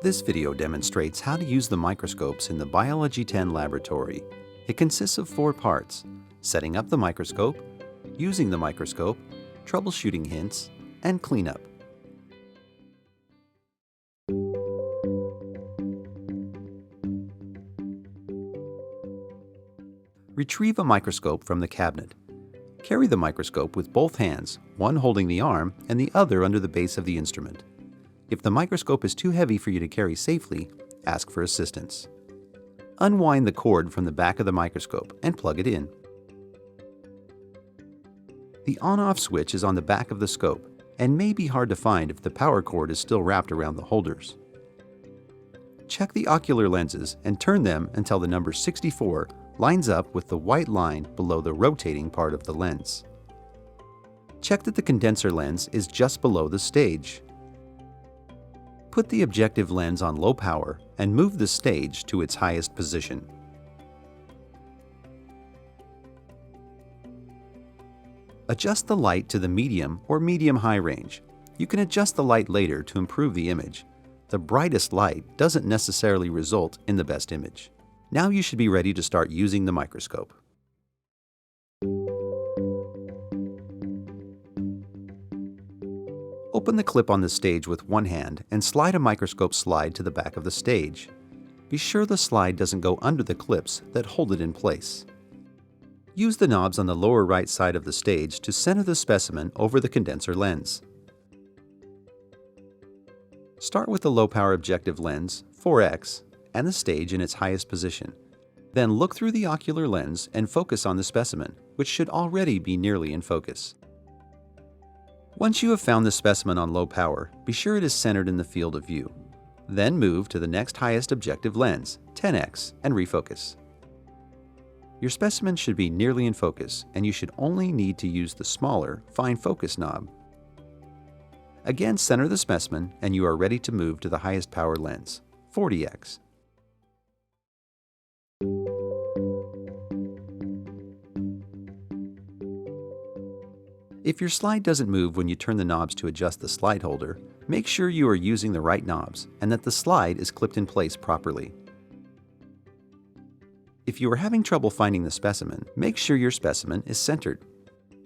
This video demonstrates how to use the microscopes in the Biology 10 laboratory. It consists of 4 parts: setting up the microscope, using the microscope, troubleshooting hints, and cleanup. Retrieve a microscope from the cabinet. Carry the microscope with both hands, one holding the arm and the other under the base of the instrument. If the microscope is too heavy for you to carry safely, ask for assistance. Unwind the cord from the back of the microscope and plug it in. The on-off switch is on the back of the scope and may be hard to find if the power cord is still wrapped around the holders. Check the ocular lenses and turn them until the number 64 lines up with the white line below the rotating part of the lens. Check that the condenser lens is just below the stage. Put the objective lens on low power and move the stage to its highest position. Adjust the light to the medium or medium-high range. You can adjust the light later to improve the image. The brightest light doesn't necessarily result in the best image. Now you should be ready to start using the microscope. Open the clip on the stage with one hand and slide a microscope slide to the back of the stage. Be sure the slide doesn't go under the clips that hold it in place. Use the knobs on the lower right side of the stage to center the specimen over the condenser lens. Start with the low-power objective lens, 4x, and the stage in its highest position. Then look through the ocular lens and focus on the specimen, which should already be nearly in focus. Once you have found the specimen on low power, be sure it is centered in the field of view. Then move to the next highest objective lens, 10x, and refocus. Your specimen should be nearly in focus, and you should only need to use the smaller, fine focus knob. Again, center the specimen, and you are ready to move to the highest power lens, 40x. If your slide doesn't move when you turn the knobs to adjust the slide holder, make sure you are using the right knobs and that the slide is clipped in place properly. If you are having trouble finding the specimen, make sure your specimen is centered.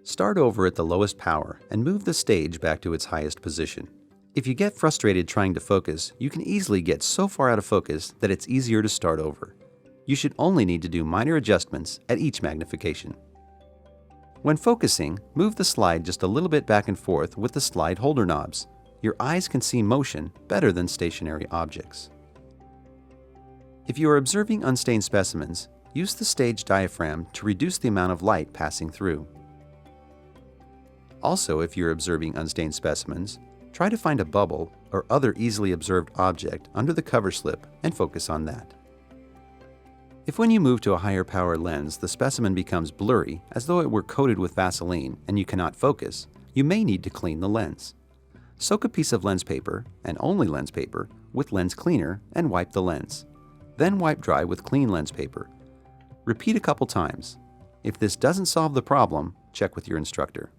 Start over at the lowest power and move the stage back to its highest position. If you get frustrated trying to focus, you can easily get so far out of focus that it's easier to start over. You should only need to do minor adjustments at each magnification. When focusing, move the slide just a little bit back and forth with the slide holder knobs. Your eyes can see motion better than stationary objects. If you are observing unstained specimens, use the stage diaphragm to reduce the amount of light passing through. Also, if you're observing unstained specimens, try to find a bubble or other easily observed object under the cover slip and focus on that. If when you move to a higher power lens, the specimen becomes blurry as though it were coated with Vaseline and you cannot focus, you may need to clean the lens. Soak a piece of lens paper, and only lens paper, with lens cleaner and wipe the lens. Then wipe dry with clean lens paper. Repeat a couple times. If this doesn't solve the problem, check with your instructor.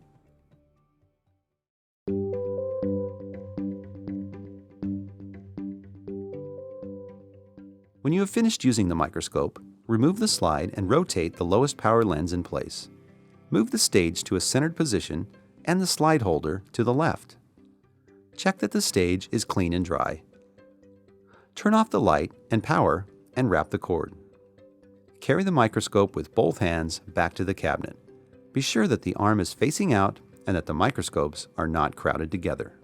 When you have finished using the microscope, remove the slide and rotate the lowest power lens in place. Move the stage to a centered position and the slide holder to the left. Check that the stage is clean and dry. Turn off the light and power and wrap the cord. Carry the microscope with both hands back to the cabinet. Be sure that the arm is facing out and that the microscopes are not crowded together.